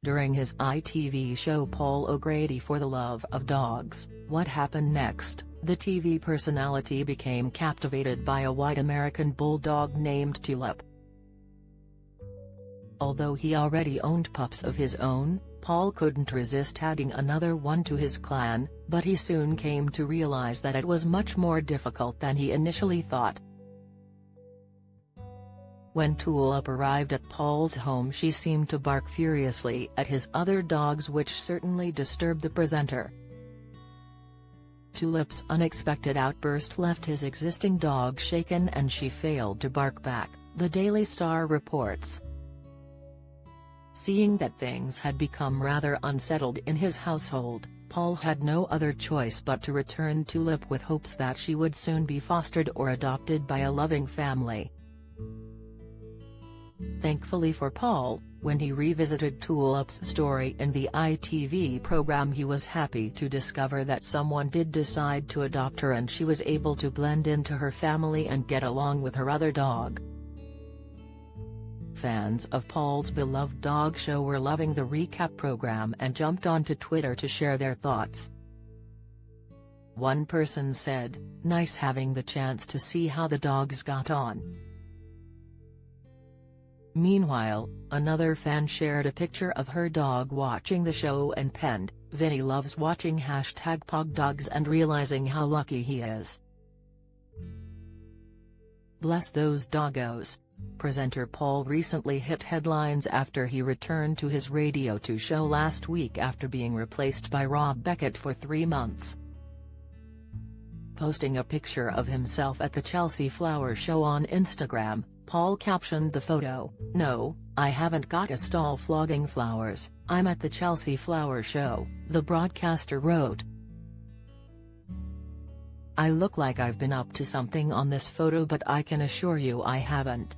during his ITV show Paul O'Grady for the Love of Dogs, What Happened Next, the TV personality became captivated by a white American bulldog named Tulip. Although he already owned pups of his own, Paul couldn't resist adding another one to his clan, but he soon came to realize that it was much more difficult than he initially thought. When Tulip arrived at Paul's home, she seemed to bark furiously at his other dogs, which certainly disturbed the presenter. Tulip's unexpected outburst left his existing dog shaken and she failed to bark back, the Daily Star reports. Seeing that things had become rather unsettled in his household, Paul had no other choice but to return Tulip with hopes that she would soon be fostered or adopted by a loving family. Thankfully for Paul, when he revisited Tulip's story in the ITV program, he was happy to discover that someone did decide to adopt her and she was able to blend into her family and get along with her other dog. Fans of Paul's beloved dog show were loving the recap program and jumped onto Twitter to share their thoughts. One person said, "Nice having the chance to see how the dogs got on." Meanwhile, another fan shared a picture of her dog watching the show and penned, "Vinny loves watching #PogDogs and realizing how lucky he is. Bless those doggos." Presenter Paul recently hit headlines after he returned to his Radio 2 show last week after being replaced by Rob Beckett for 3 months. Posting a picture of himself at the Chelsea Flower Show on Instagram, Paul captioned the photo, "No, I haven't got a stall flogging flowers, I'm at the Chelsea Flower Show," the broadcaster wrote. "I look like I've been up to something on this photo, but I can assure you I haven't.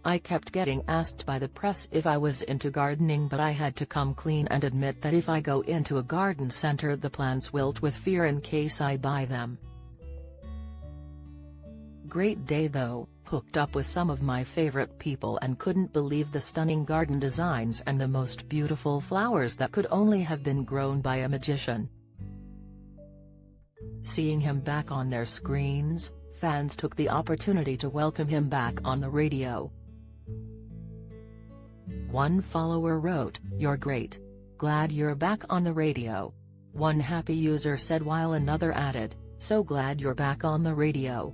I kept getting asked by the press if I was into gardening, but I had to come clean and admit that if I go into a garden center the plants wilt with fear in case I buy them. Great day though, hooked up with some of my favorite people and couldn't believe the stunning garden designs and the most beautiful flowers that could only have been grown by a magician." Seeing him back on their screens, fans took the opportunity to welcome him back on the radio. One follower wrote, "You're great. Glad you're back on the radio," one happy user said, while another added, "So glad you're back on the radio.